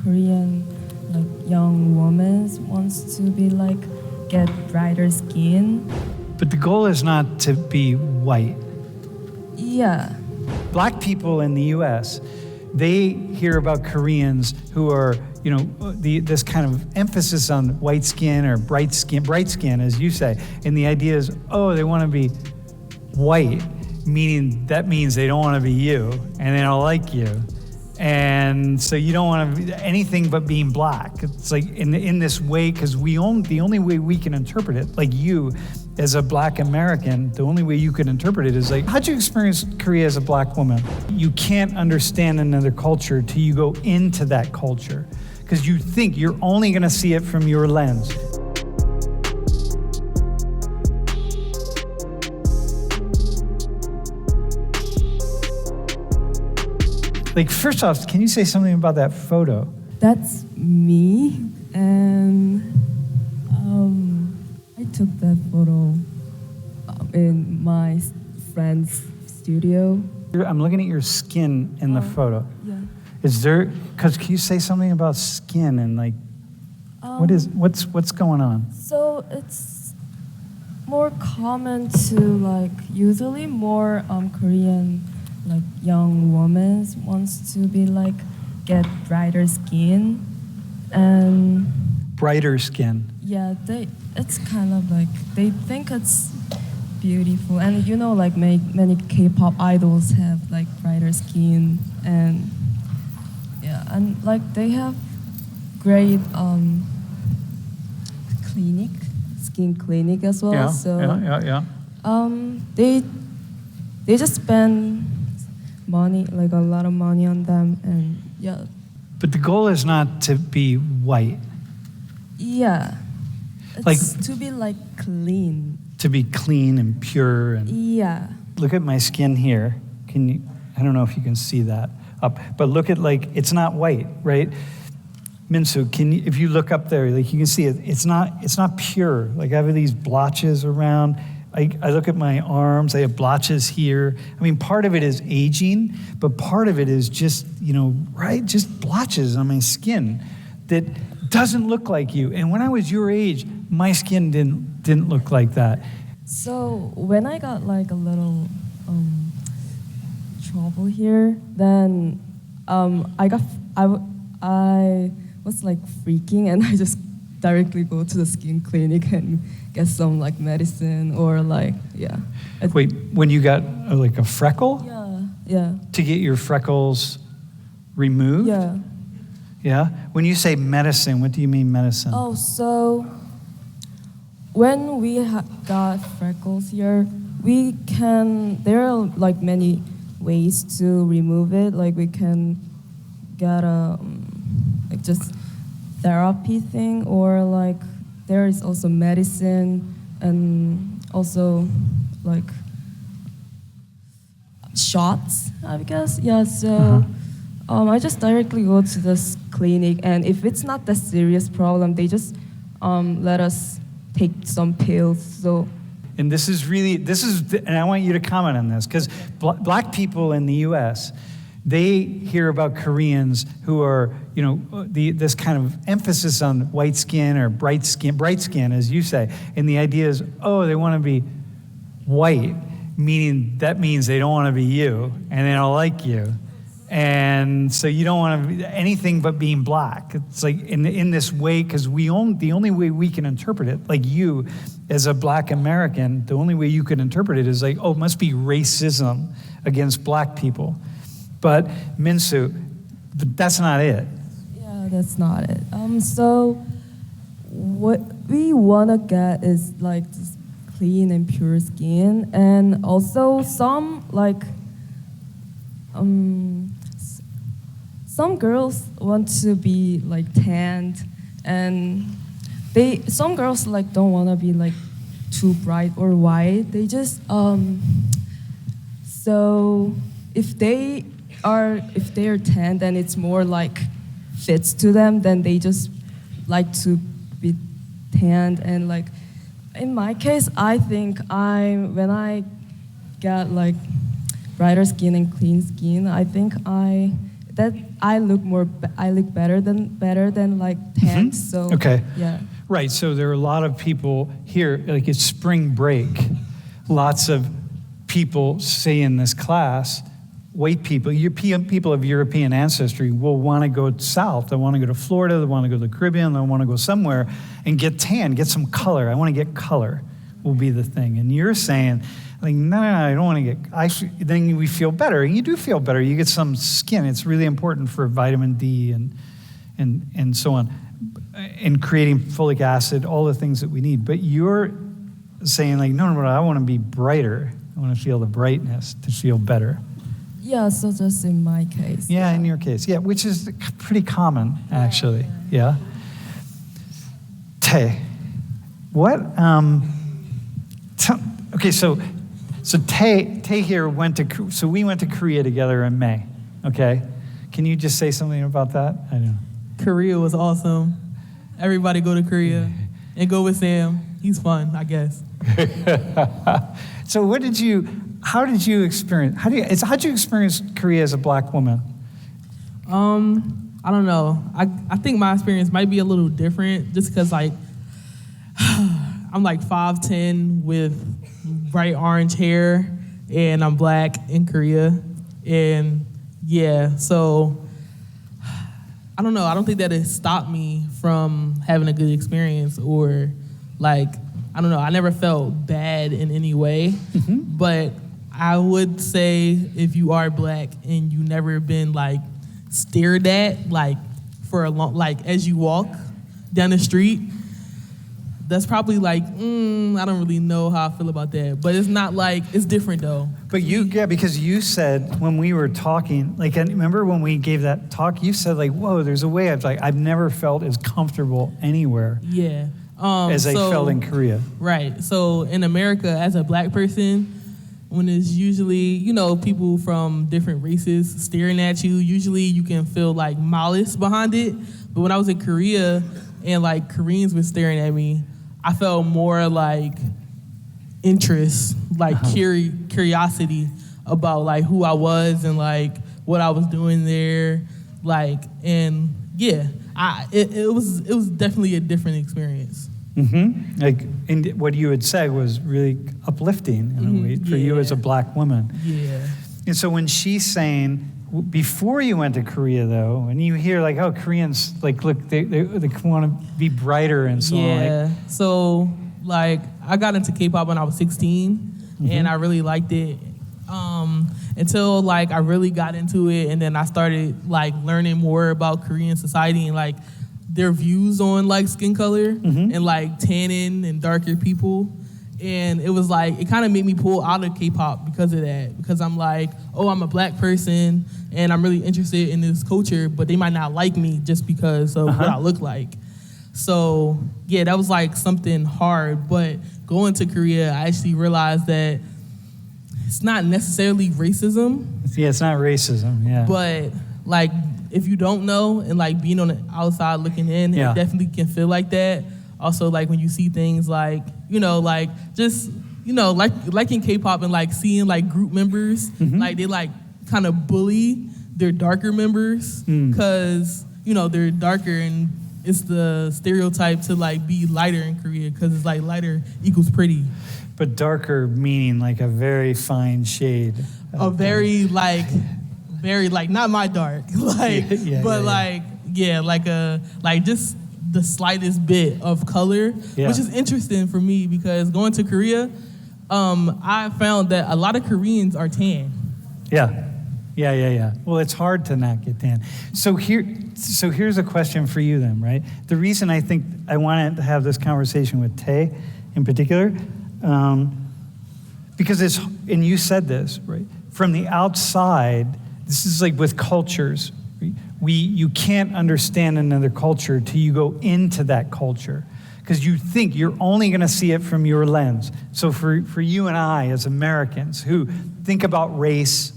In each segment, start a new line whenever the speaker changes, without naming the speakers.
Korean like young woman wants to be like get brighter skin.
But the goal is not to be white.
Yeah.
Black people in the US, they hear about Koreans who are, this kind of emphasis on white skin or bright skin, as you say. And the idea is, they want to be white, meaning that means they don't want to be you and they don't like you. And so you don't want to be anything but being black. It's like in this way, because the only way we can interpret it, like you as a black American, the only way you can interpret it is like, how'd you experience Korea as a black woman? You can't understand another culture till you go into that culture, because you think you're only going to see it from your lens. Like, first off, can you say something about that photo?
That's me, and I took that photo in my friend's studio.
I'm looking at your skin in the photo.
Yeah.
Can you say something about skin and like, what's going on?
So it's more common to like, usually more Korean like young woman wants to be like get brighter skin, and
brighter skin.
Yeah, it's kind of like they think it's beautiful, and like many K-pop idols have like brighter skin, and yeah, and like they have great skin clinic as well.
Yeah.
They just spend money, like a lot of money on them, and yeah.
But the goal is not to be white.
Yeah. It's like to be like clean.
To be clean and pure. And
yeah.
Look at my skin here. I don't know if you can see that up, but look at like, it's not white, right? Minsu, if you look up there, like you can see it, it's not pure. Like I have these blotches around. I look at my arms, I have blotches here. I mean, part of it is aging, but part of it is just, just blotches on my skin that doesn't look like you. And when I was your age, my skin didn't look like that.
So when I got like a little trouble here, then I was like freaking, and I just directly go to the skin clinic and get some like medicine or like, yeah.
Wait, when you got like a freckle?
Yeah.
To get your freckles removed?
Yeah.
Yeah? When you say medicine, what do you mean medicine?
Oh, so when we got freckles here, there are like many ways to remove it. Like we can get a, like just therapy thing, or like there is also medicine and also like shots, I guess. Yeah, so I just directly go to this clinic, and if it's not that serious problem, they just let us take some pills. So.
And and I want you to comment on this, because black people in the US, they hear about Koreans who are, this kind of emphasis on white skin or bright skin, as you say. And the idea is, they want to be white, meaning that means they don't want to be you and they don't like you. And so you don't want to be anything but being black. It's like in this way, because the only way we can interpret it, like you as a black American, the only way you can interpret it is like, it must be racism against black people. But Minsu, that's not it.
Yeah, that's not it. So what we want to get is like this clean and pure skin, and also some like some girls want to be like tanned, and some girls like don't want to be like too bright or white. They just so if they are tanned and it's more like fits to them, then they just like to be tanned. And like in my case, I think when I got like brighter skin and clean skin, I think that I look better than like tans. So
Okay.
yeah.
Right, so there are a lot of people here, like it's spring break. Lots of people, say in this class, white people, European people of European ancestry will want to go south. They want to go to Florida, they want to go to the Caribbean, they want to go somewhere and get tan, get some color. I want to get color will be the thing. And you're saying, like, no, I don't want to get, then we feel better. And you do feel better. You get some skin. It's really important for vitamin D and so on. And creating folic acid, all the things that we need. But you're saying like, no, I want to be brighter. I want to feel the brightness to feel better.
Yeah, so just in my case.
Yeah, in your case. Yeah, which is pretty common, actually. Yeah. Tay, what, okay, so Tay here so we went to Korea together in May, okay? Can you just say something about that? I don't know.
Korea was awesome. Everybody go to Korea and go with Sam. He's fun, I guess.
So how did you experience Korea as a black woman?
I don't know. I think my experience might be a little different just because like I'm like 5'10" with bright orange hair and I'm black in Korea. And yeah, so I don't know. I don't think that it stopped me from having a good experience or like, I don't know. I never felt bad in any way. But I would say if you are black and you never been like stared at like for a long, like as you walk down the street, that's probably like, I don't really know how I feel about that. But it's not like, it's different though.
But because you said when we were talking, like, remember when we gave that talk, you said like, whoa, there's a way I've never felt as comfortable anywhere.
Yeah.
As I felt in Korea.
Right. So in America, as a black person, when it's usually, people from different races staring at you, usually you can feel like malice behind it. But when I was in Korea and like Koreans were staring at me, I felt more like interest, like curiosity about like who I was and like what I was doing there. Like, and yeah, it was definitely a different experience.
Like, and what you had said was really uplifting in a way for you as a black woman.
Yeah.
And so when she's saying, before you went to Korea though, and you hear like, oh, Koreans, like, look, they want to be brighter and so on.
Yeah. So like, I got into K-pop when I was 16, and I really liked it. Until like I really got into it, and then I started like learning more about Korean society and like their views on like skin color and like tanning and darker people. And it was like, it kind of made me pull out of K-pop because of that. Because I'm like, oh, I'm a black person and I'm really interested in this culture, but they might not like me just because of what I look like. So yeah, that was like something hard. But going to Korea, I actually realized that it's not necessarily racism.
Yeah, it's not racism, yeah.
But like, if you don't know and like being on the outside looking in, it definitely can feel like that. Also, like when you see things like, like just, like in K-pop and like seeing like group members, like they like kind of bully their darker members because, they're darker and it's the stereotype to like be lighter in Korea because it's like lighter equals pretty.
But darker meaning like a very fine shade.
Very like not my dark, like, like just the slightest bit of color, which is interesting for me because going to Korea, I found that a lot of Koreans are tan.
Yeah. Well, it's hard to not get tan. So here's a question for you then, right? The reason I think I wanted to have this conversation with Tay in particular, because and you said this, right? From the outside, this is like with cultures. You can't understand another culture till you go into that culture, because you think you're only going to see it from your lens. So for you and I as Americans who think about race,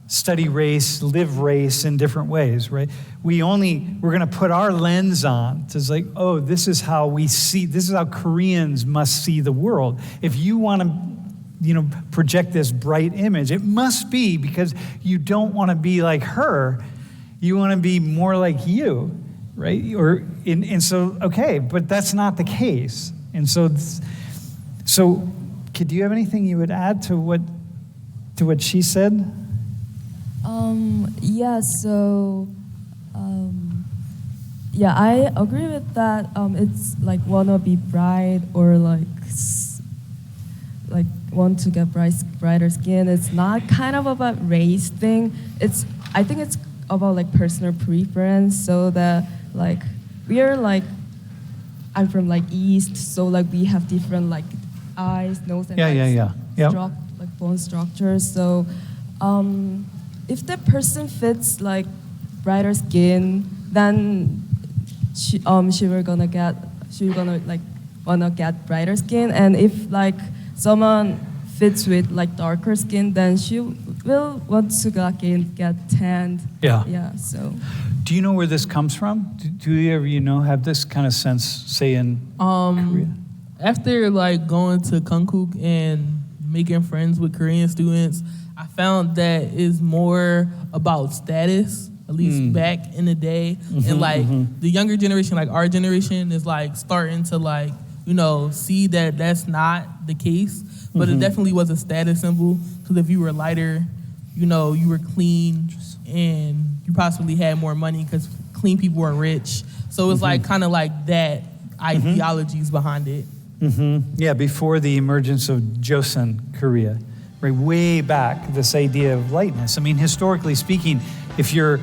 study race, live race in different ways, right? We're going to put our lens on. It's like, oh, this is how Koreans must see the world. If you want to, project this bright image, it must be because you don't want to be like her. You want to be more like you, right? And so, okay, but that's not the case. And so, do you have anything you would add to what she said?
Yeah, so, yeah, I agree with that. It's like wanna be bride or like want to get brighter skin. It's not kind of about race thing. I think it's about like personal preference. So that like we are like, I'm from like East, so like we have different like eyes, nose, and
Yep.
like bone structures. So if that person fits like brighter skin, then she gonna like wanna get brighter skin. And if like someone fits with like darker skin, then she will want to get tanned. Yeah. So.
Do you know where this comes from? Do you ever have this kind of sense, say in Korea?
After like going to Konkuk and making friends with Korean students, I found that it's more about status, at least back in the day. And like the younger generation, like our generation, is like starting to like, see that that's not the case. But it definitely was a status symbol, because if you were lighter, you were clean and you possibly had more money because clean people were rich. So it's like kind of like that ideologies behind it.
Yeah, before the emergence of Joseon, Korea, right, way back, this idea of lightness. I mean, historically speaking, if you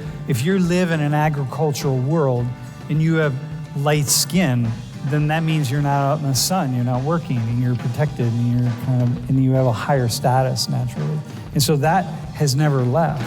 live in an agricultural world and you have light skin, then that means you're not out in the sun, you're not working, and you're protected, and and you have a higher status naturally. And so that has never left.